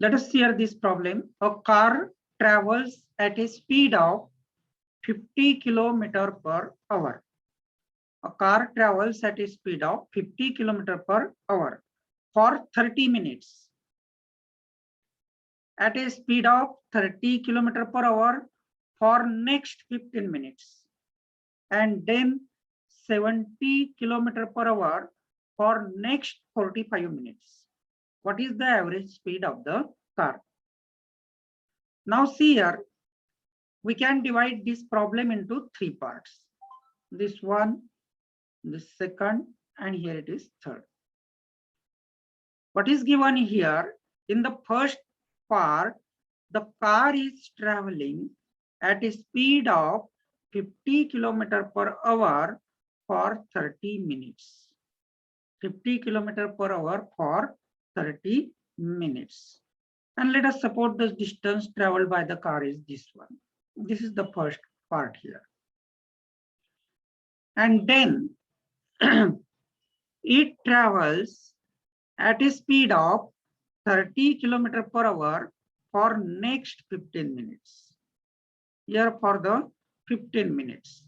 Let us hear this problem. A car travels at a speed of 50 km per hour. A car travels at a speed of 50 km per hour for 30 minutes. At a speed of 30 km per hour for next 15 minutes. And then 70 km per hour for next 45 minutes. What is the average speed of the car? Now see here, we can divide this problem into three parts. This one, this second, and here it is third. What is given here, in the first part, the car is traveling at a speed of 50 km per hour for 30 minutes. 50 km per hour for 30 minutes. And let us suppose the distance traveled by the car is this one. This is the first part here. And then it travels at a speed of 30 km per hour for next 15 minutes. Here for the 15 minutes.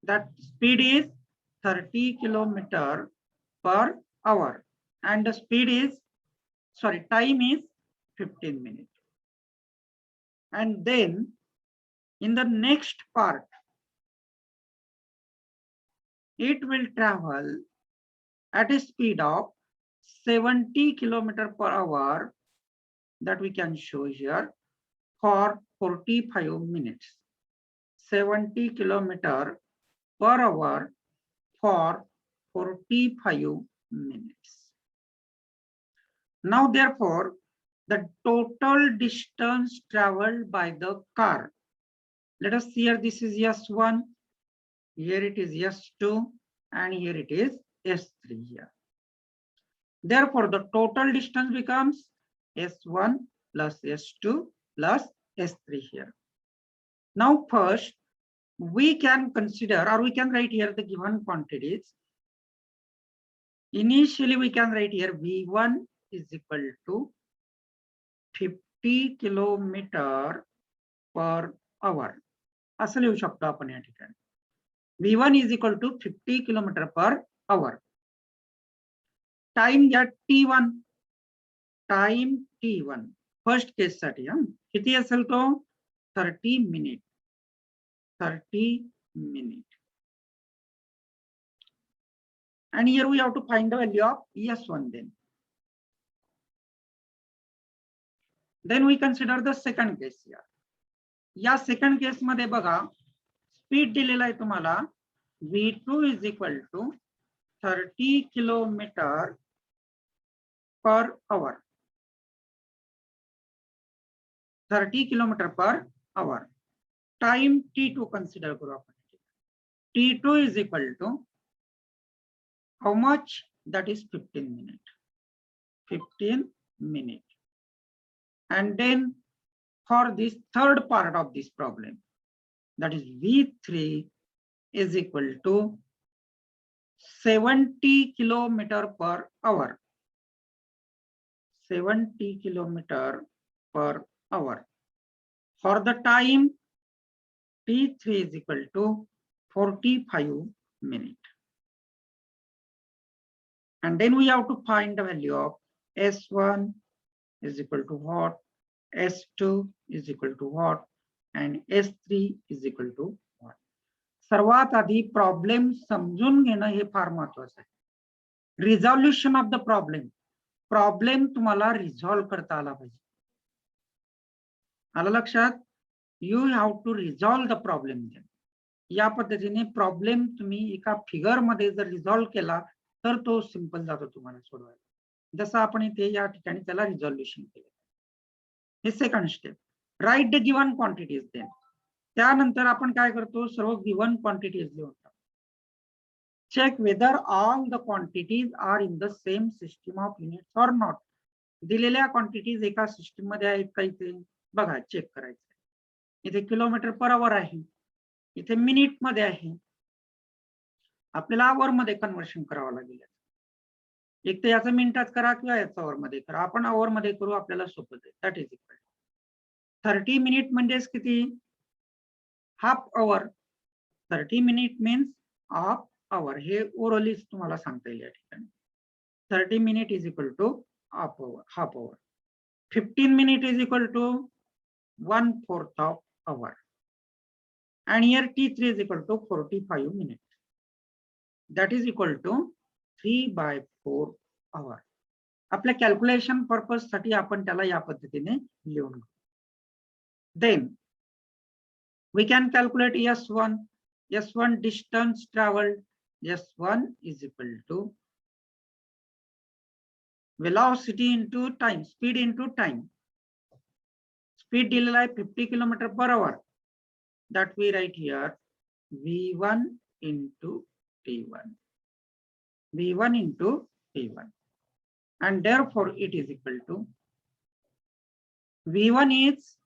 That speed is 30 km per hour. And the speed is, time is 15 minutes. And then in the next part, it will travel at a speed of 70 km per hour, that we can show here, for 45 minutes. 70 km per hour for 45 minutes. Now therefore, the total distance traveled by the car. Let us see here, this is S1, here it is S2, and here it is S3 here. Therefore, the total distance becomes S1 plus S2 plus S3 here. Now first, we can consider, or we can write here the given quantities. Initially, we can write here V1 is equal to 50 km per hour. असं लिहू शकतो आपण या ठिकाणी. V1 is equal to 50 km per hour. Time घ्या T1. Time T1. First case साठी किती असेल तो 30 minute. 30 minutes. And here we have to find the value of S1 then. Then we consider the second case here. या second case मध्ये बघा, speed दिलेला आहे तुम्हाला V2 is equal to 30 km per hour. 30 km per hour. Time T2 consider करू आपण. T2 is equal to how much? That is 15 minutes. 15 minutes. And then for this third part of this problem, that is V3 is equal to 70 km per hour. 70 km per hour. For the time, T3 is equal to 45 minutes. And then we have to find the value of S1 is equal to what? S2 is equal to what? And S3 is equal to what? सर्वात आधी problem समजून घेणं हे फार महत्वाचं आहे. Resolution of the problem. Problem तुम्हाला resolve करता आला पाहिजे. आलं लक्षात? You have to resolve the problem. या पद्धतीने प्रॉब्लेम तुम्ही एका फिगर मध्ये जर रिझॉल्व केला तर तो सिंपल जातो तुम्हाला सोडवायला. जसं आपण इथे या ठिकाणी त्याला रिझॉल्युशन केलं. हे second step. Write the given quantities. Then त्यानंतर आपण काय करतो, सर्व गिवन क्वांटिटीज लिहून टाकतो. Check whether all the quantities are in the same system of units or not. दिलेल्या क्वांटिटीज एका सिस्टम मध्ये आहेत का इथे बघा, चेक करायचं. इथे किलोमीटर पर आवर आहे, इथे मिनिट मध्ये आहे, आपल्याला आवर मध्ये कन्वर्शन करावं लागेल. एक तर याचं मिनिटात करा किंवा याचं आवर मध्ये करा. आपण आवर मध्ये करू, आपल्याला सोपं जाईल. दॅट इज इक्वल 30 मिनिट म्हणजेच किती? Half hour. 30 minute means half hour. हे ओरलीच तुम्हाला सांगता येईल या ठिकाणी. 30 minute is equal to half hour. 15 minute is equal to 1/4 of hour. And here T3 is equal to 45 minutes. That is equal to 3/4 hour. आपल्या calculation purpose साठी आपण त्याला या पद्धतीने लिहून घेऊ. Then we can calculate S1. S1 distance traveled. S1 is equal to velocity into time, speed into time. Speed दिलेला आहे 50 km/h. That we write here V1 into T1. V1 into T1. And therefore it is equal to V1 is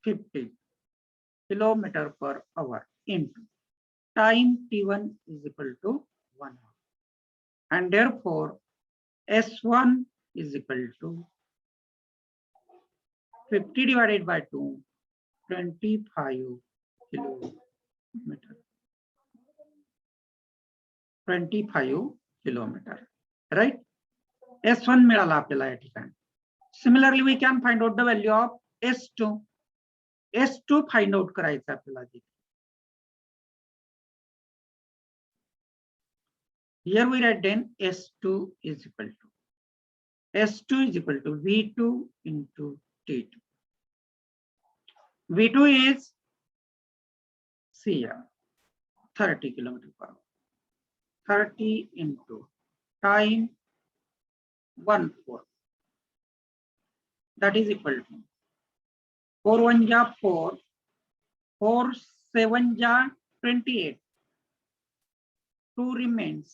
50 km/h into time T1 is equal to 1 hour. And therefore S1 is equal to 50 divided by 2, 25 kilometer. 25 kilometer. Right? S1 मिळाला आपल्याला या ठिकाणी. Similarly, we can find out the value of S2. S2 find out करायचं आपल्याला. Here we write then S2 is equal to V2 into T2. V2 is here 30 km/h. 30 into time 1/4. That is equal to 4 1 ja 4, 4 7 ja 28. 2 remains.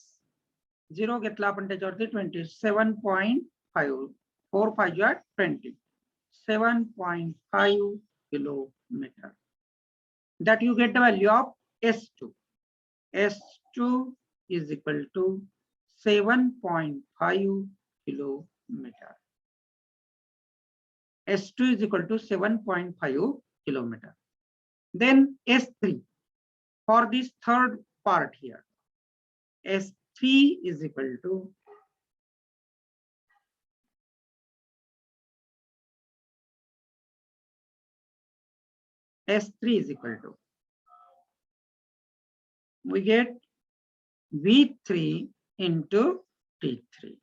0 घेतला आपण त्याच्यावरती 27.5. 4 5 ja 20. 7.5 kilometer. That you get the value of S2. S2 is equal to 7.5 kilometer. S2 is equal to 7.5 kilometer. Then S3 for this third part here. S3 is equal to we get V3 into T3.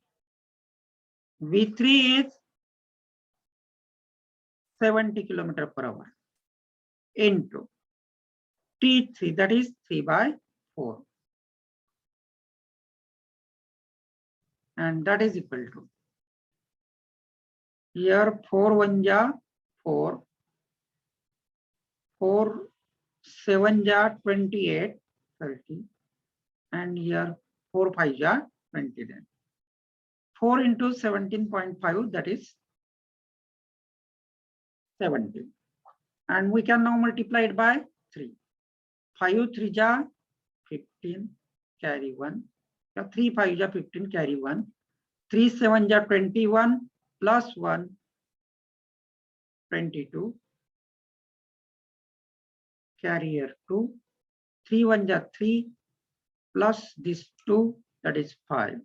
V3 is 70 km/h into T3, that is 3/4. And that is equal to here 4 1 ja 4, 4 7 ja 28, 30, and here 4 5 ja 20. Then 4 into 17.5, that is 70. And we can now multiply it by 3. 5 3 ja 15, carry 1. 3 5 ja 15, carry 1. 3 7 ja 21 plus 1, 22. Carry here 2. 3 1 ja 3 plus this 2, that is 5.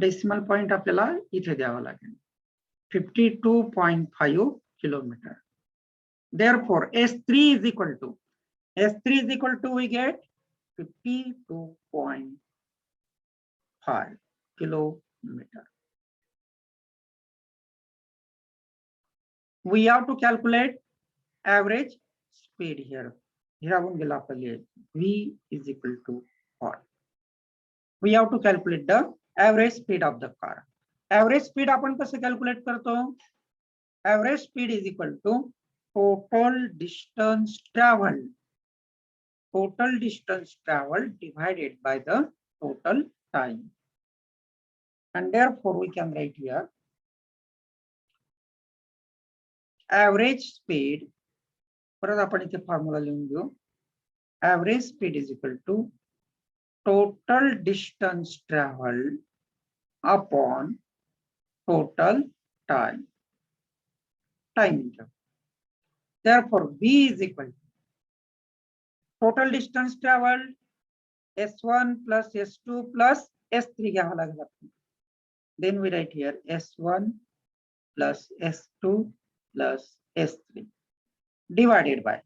Decimal point आपल्याला इथे द्यावा लागेल. 52.5 kilometer. Therefore S3 is equal to we get 52.5 kilometer. We have to calculate average speed here. Here V is equal to what? We have to calculate the average speed of the car. Average speed आपण कसं calculate करतो? Average speed is equal to total distance traveled. Total distance traveled divided by the total time. And therefore we can write here average speed. परत आपण इथे formula लिहून घेऊ. Average speed is equal to total distance traveled upon total time interval. Therefore, V is equal to total distance traveled S1 plus S2 plus S3. Then we write here S1 plus S2 plus S3 divided by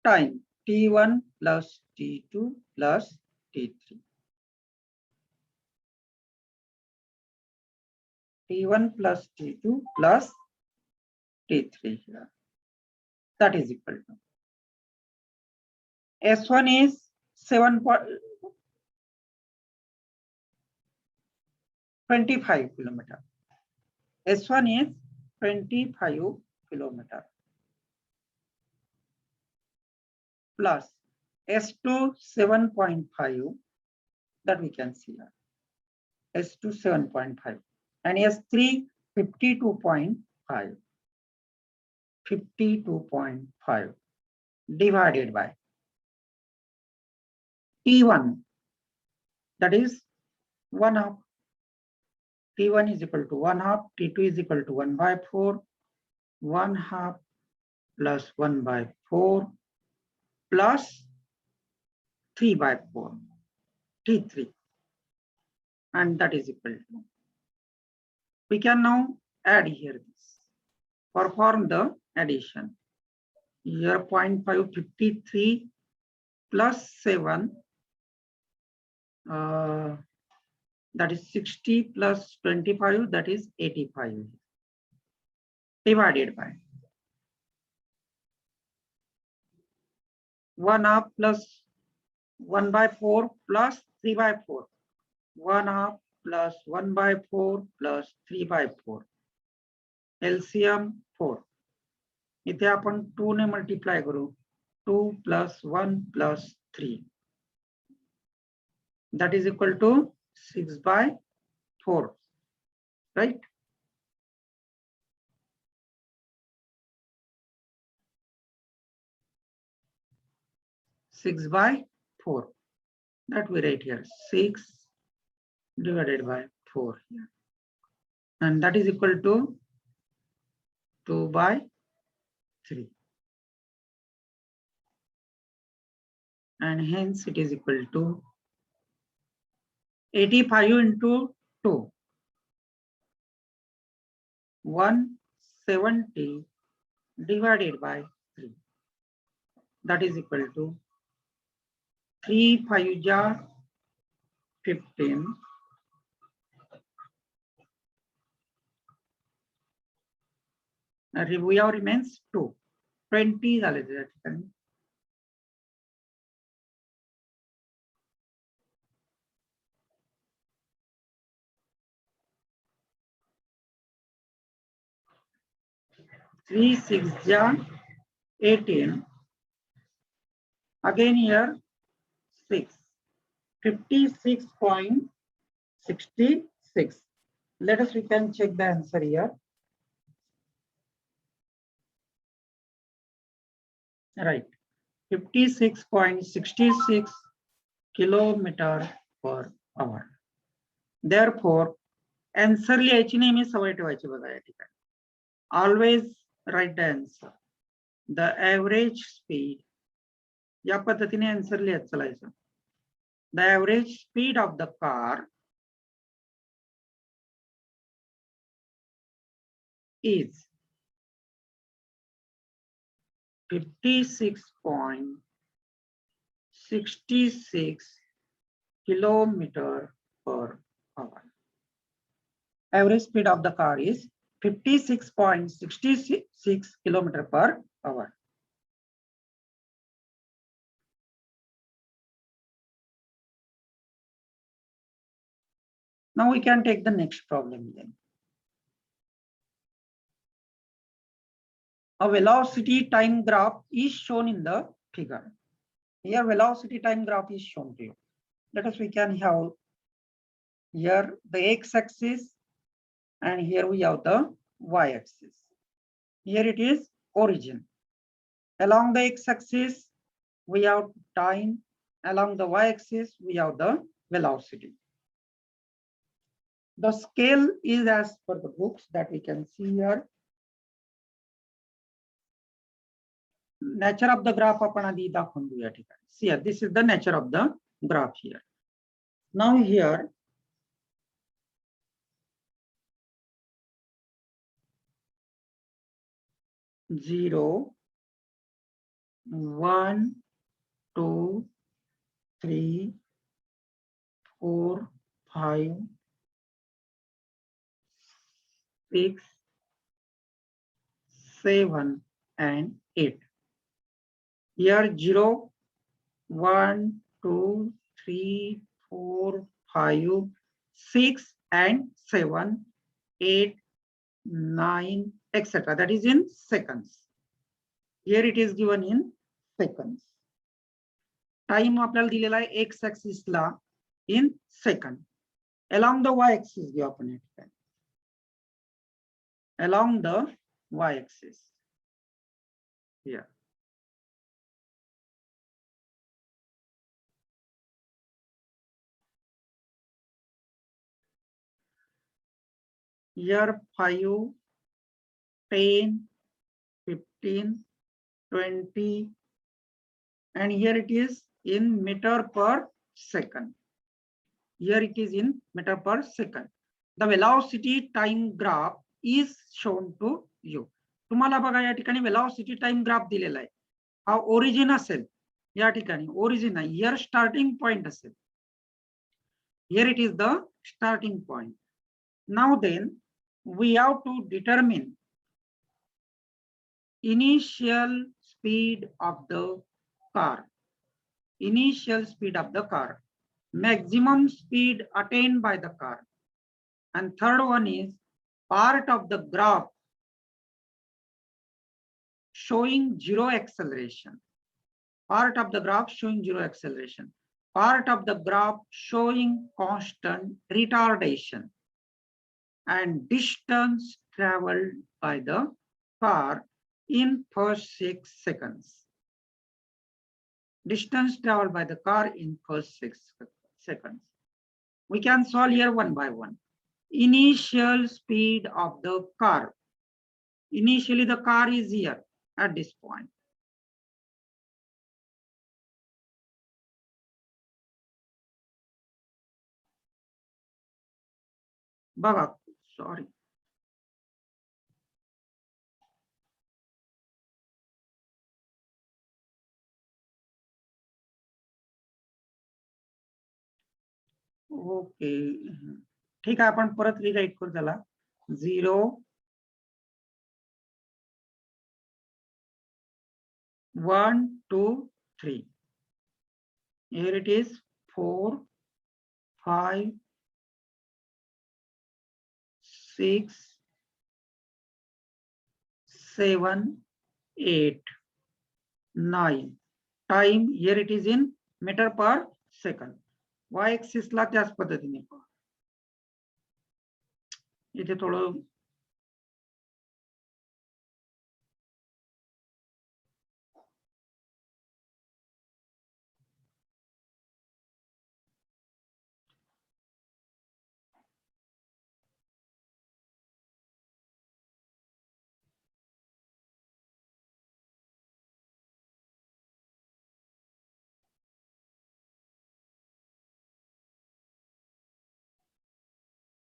time T1 plus T2 plus T3. T1 plus T2 plus T3 here. That is equal to S1 is 7.25 kilometer. S1 is 25 kilometer plus S2 7.5, that we can see here. S2 7.5 and S3 52.5. 52.5 divided by T1, that is 1/2. T1 is equal to 1/2, T2 is equal to 1/4, 1/2 plus 1/4 plus 3/4, T3, and that is equal to. We can now add here this. Perform the addition. Here 0.553 plus 7, that is 60 plus 25, that is 85, divided by 1/2 plus 1/4 plus 3/4. 1/2 plus 1/4 plus 3/4. LCM 4. इथे आपण 2 ने multiply करू. 2 plus 1 plus 3. That is equal to 6/4. Right? Six by 4. That we write here. 6 divided by 4 here. And that is equal to 2/3. And hence it is equal to 85 into 2. 170 divided by 3. That is equal to 3 5 jar 15. We have remains 2. 20 झाले त्या ठिकाणी. Three 6 jar 18. Again here 6. 56.66. Let us, we can check the answer here. Right. 56.66 kilometer per hour. Therefore, answer लिहायची नेहमी सवय ठेवायची बघा या ठिकाणी. Always write the answer. The average speed. या पद्धतीने answer लिहत चलायचं. The average speed of the car is 56.66 kilometer per hour. Average speed of the car is 56.66 kilometer per hour. Now we can take the next problem then. A velocity time graph is shown in the figure. Here velocity time graph is shown to you. Let us, we can have here the x-axis and here we have the y-axis. Here it is origin. Along the x-axis we have time Along the y-axis, we have the velocity. The scale is as per the books that we can see here. Nature of the graph आपण आधी दाखवून घेऊ या ठिकाणी. See here, this is the nature of the graph here. Now here, zero, 1, 2, 3, 4, 5, 6, 7, and 8. Here 0, 1, 2, 3, 4, 5, 6, and 7, 8, 9, etc. That is in seconds. Here it is given in seconds. Time आपल्याला दिलेला आहे x axis La in second. Along the y axis घेऊ आपण या ठिकाणी. Along the y axis. Here. Here 5, 10, 15, 20, and here it is in meter per second. Here it is in meter per second. The velocity time graph is shown to you. तुम्हाला बघा या ठिकाणी velocity time graph दिलेला आहे. हा origin असेल या ठिकाणी origin आहे. Here starting point असेल. Here it is the starting point. Now then, we have to determine initial speed of the car. Initial speed of the car. Maximum speed attained by the car. And third one is part of the graph showing zero acceleration. Part of the graph showing zero acceleration. Part of the graph showing constant retardation. And distance traveled by the car in first 6 seconds. Distance traveled by the car in first 6 seconds. We can solve here one by one. Initial speed of the car. Initially the car is here at this point. Baba, sorry. Okay ठीक आहे आपण परत rewrite करू त्याला 0 1 2 3 here it is 4 5 6 7 8 9 time here it is in meter per second y axis ला त्याच पद्धतीने पहा इथे थोडं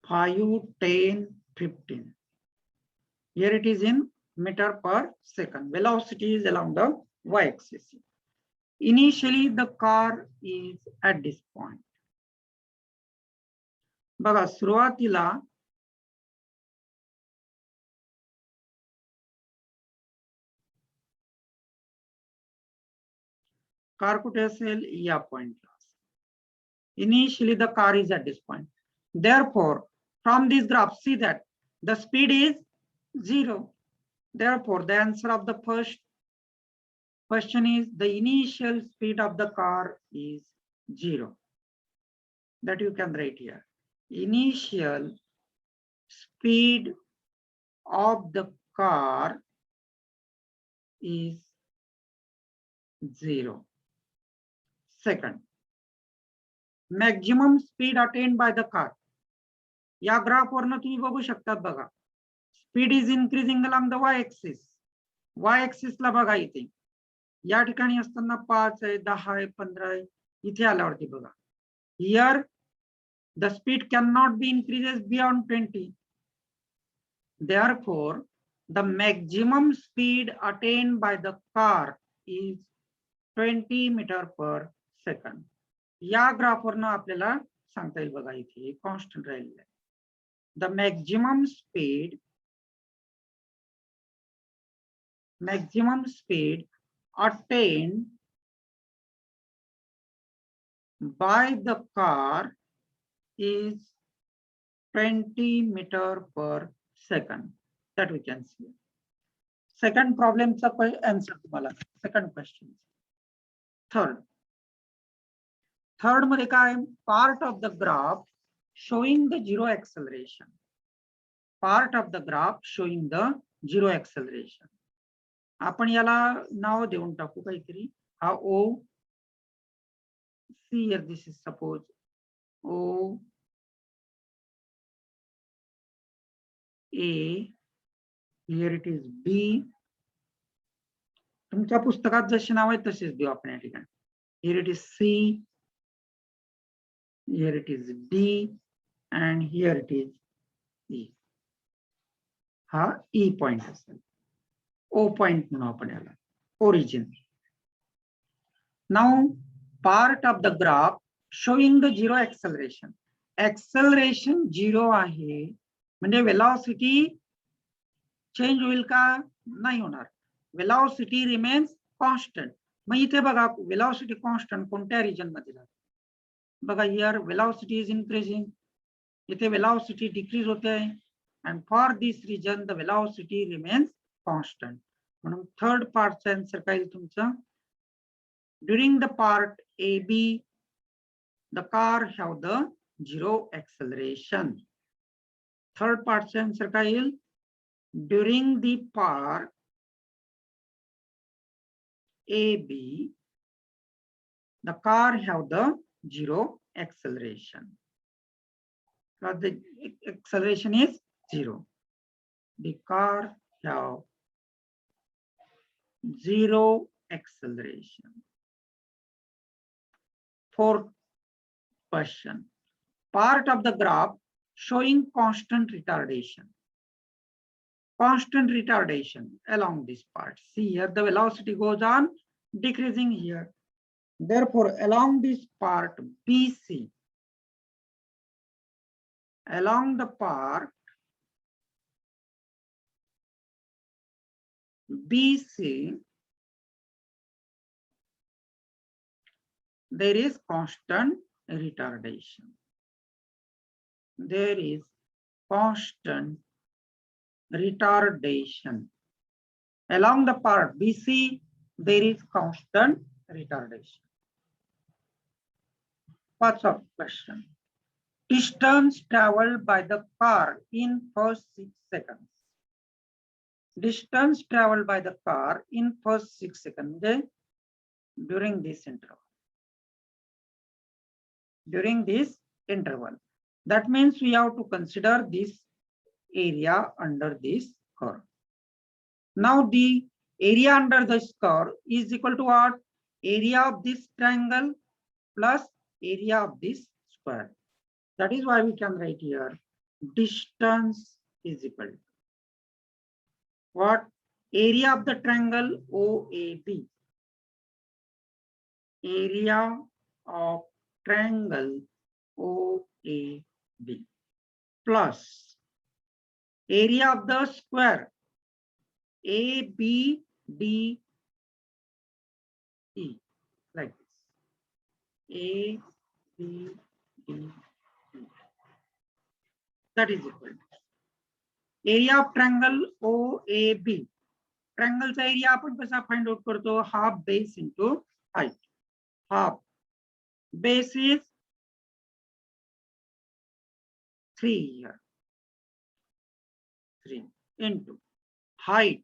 5 10 15 here it is in meter per second velocity is along the y-axis. Initially the car is at this point. बघा सुरुवातीला car कुठे असेल या पॉइंटला. Initially the car is at this point. Therefore, from this graph, see that the speed is 0. Therefore, the answer of the first question is the initial speed of the car is 0. That you can write here. Initial speed of the car is 0. Second, maximum speed attained by the car. या graph वरनं तुम्ही बघू शकतात बघा. Speed is increasing along the Y axis. Y एक्सिसला बघा इथे या ठिकाणी असताना 5 आहे, 10 आहे, 15 आहे. इथे आल्यावरती बघा here the speed can not be increases beyond 20. Therefore, the maximum speed attained by the car is 20 meter per second. या ग्राफवरनं आपल्याला सांगता येईल बघा इथे कॉन्स्टंट राहिलेलं आहे. The maximum speed attained by the car is 20 meter per second. That we can see. Second problem चा answer तुम्हाला. Second question. Third मध्ये काय? Part of the graph showing the zero acceleration. Part of the graph showing the zero acceleration. आपण याला नाव देऊन टाकू काहीतरी. हा O. See here, this is suppose O A. Here it is B. तुमच्या पुस्तकात जसे नाव आहे तसेच देऊ आपण या ठिकाणी. Here it is C. Here it is D. And here it is E. हा E point असेल. O point म्हणू आपण याला. Origin. Now part of the graph showing the zero acceleration. Acceleration 0 आहे म्हणजे velocity चेंज होईल का? नाही होणार. Velocity remains constant. मग इथे बघा velocity constant कोणत्या रिजन मध्ये राहते? बघा here velocity is increasing. इथे velocity decrease होते आहे. And for this region the velocity remains constant. म्हणून third part चा आन्सर काय येईल तुमचा? During the part AB the car have the zero acceleration. Third part चा आन्सर काय येईल? During the part AB, the car have the zero acceleration. Because the acceleration is 0. The car have zero acceleration. Fourth question. Part of the graph showing constant retardation. Constant retardation along this part. See here the velocity goes on decreasing here. Therefore, along this part BC, along the part BC, there is constant retardation. There is constant retardation. Along the part BC, there is constant retardation. What's up question? Distance traveled by the car in first 6 seconds. Distance traveled by the car in first 6 seconds during this interval. During this interval. That means we have to consider this area under this curve. Now the area under this curve is equal to what? Area of this triangle plus area of this square. That is why we can write here distance is equal to what? Area of the triangle OAB. Area of triangle OAB plus area of the square ABDE, like this. ABDE. That is equal to area of triangle OAB. Triangle चा area आपण कसा find out करतो? Half base into height. Half base is 3 here. 3 into height.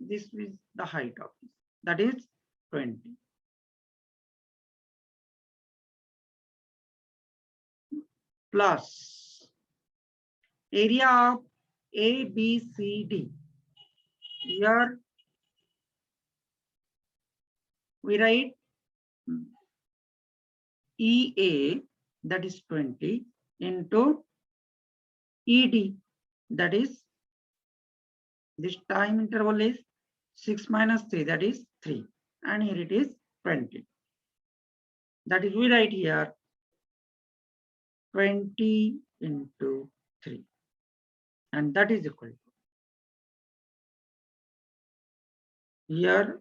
This is the height of this. That is 20. plus area of ABCD. Here we write EA, that is 20, into ED, that is, this time interval is 6 minus 3, that is 3, and here it is 20. That is, we write here 20 into 3, and that is equal to, here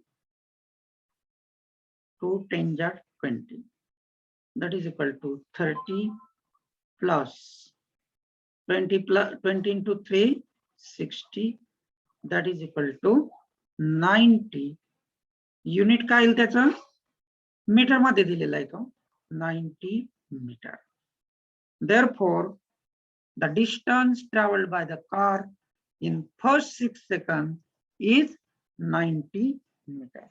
2 10 are 20, that is equal to 30 plus 20 into 3, 60, that is equal to 90. Unit काय येईल त्याचं, metre मध्ये दिलेला आहे तो, 90 meter. Therefore, the distance traveled by the car in first 6 seconds is 90 meter.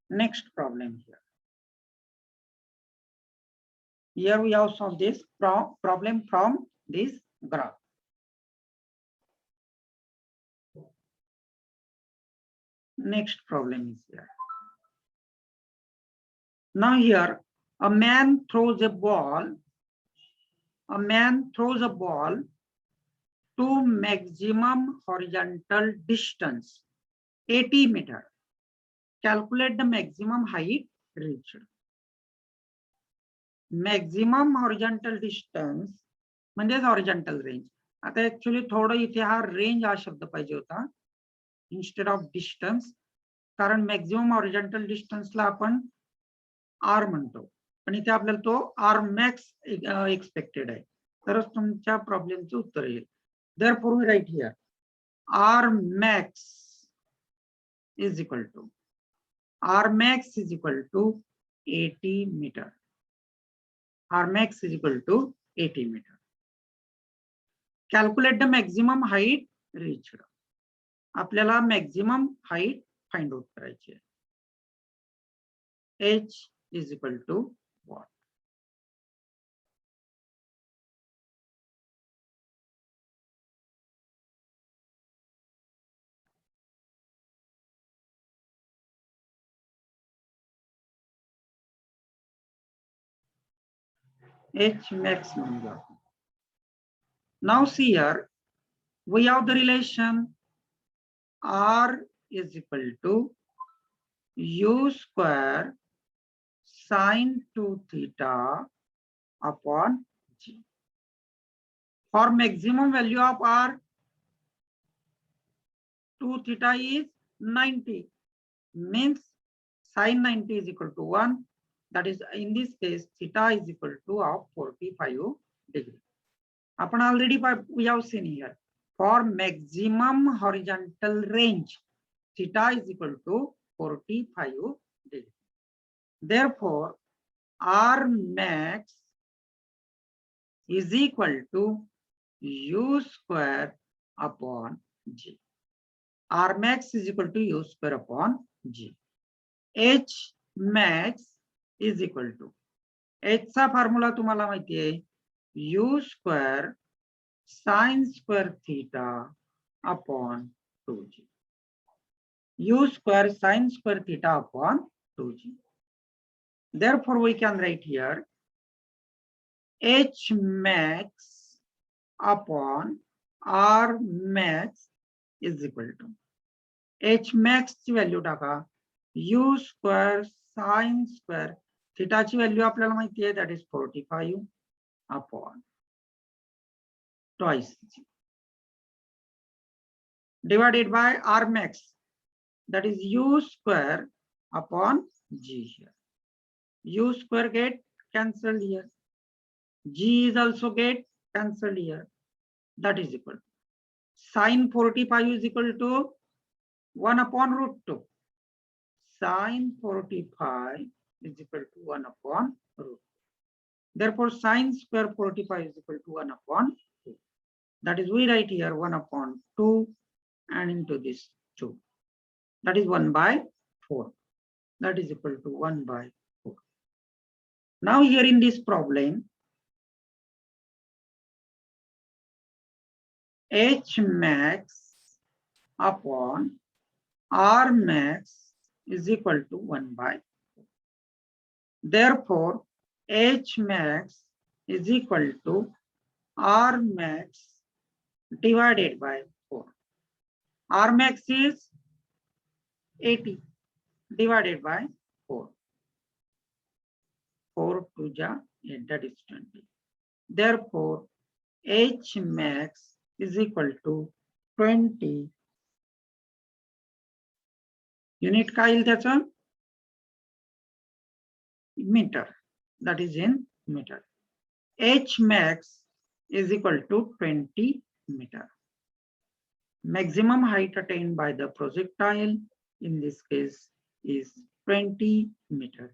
Next problem here. Here we have solved this problem from this graph. Next problem is here. Now here, a man throws a ball. A man throws a ball to maximum horizontal distance, 80 meter. Calculate the maximum height reached. Maximum horizontal distance म्हणजे horizontal range. आता actually थोडं इथे हा range हा शब्द पाहिजे होता instead of distance, कारण मॅक्झिमम हॉरिझॉन्टल डिस्टन्सला आपण आर म्हणतो, पण इथे आपल्याला तो आर मॅक्स एक्सपेक्टेड आहे, तरच तुमच्या प्रॉब्लेमचं उत्तर येईल. Therefore we write here R max is equal to 80 meter. R max is equal to 80 meter. Calculate the maximum height reached. आपल्याला मॅक्झिमम हाईट फाइंड आउट करायची आहे. H is equal to what? H max number. Now see here, we have the relation R is equal to U square sine 2 theta upon G. For maximum value of R, 2 theta is 90, means sine 90 is equal to 1. That is, in this case, theta is equal to of 45 degree. Upon already we have seen here, for maximum horizontal range, theta is equal to 45 degree. Therefore, R max is equal to U square upon G. R max is equal to U square upon G. H max is equal to, H चा formula तुम्हाला माहिती आहे, U square sin square theta upon 2G. U square sin square theta upon 2G. Therefore, we can write here H max upon R max is equal to, H max ची value टाका, U square sin square theta ची value आपल्याला माहिती आहे, that is 45 upon twice G, divided by R max, that is U square upon G here. U square get cancelled here. G is also get cancelled here. That is equal to, sin 45 is equal to 1 upon root 2. Sin 45 is equal to 1 upon root 2. Therefore, sin square 45 is equal to 1 upon 2. That is, we write here 1 upon 2 and into this 2. That is 1 by 4. That is equal to 1 by 4. Now here in this problem, H max upon R max is equal to 1 by 4. Therefore, H max is equal to R max divided by 4. R max is 80 divided by 4. 4 to ja 8, that is 20. Therefore, H max is equal to 20 unit काय येईल त्याचं metre, that is in meter. H max is equal to 20 meter. Maximum height attained by the projectile in this case is 20 meter.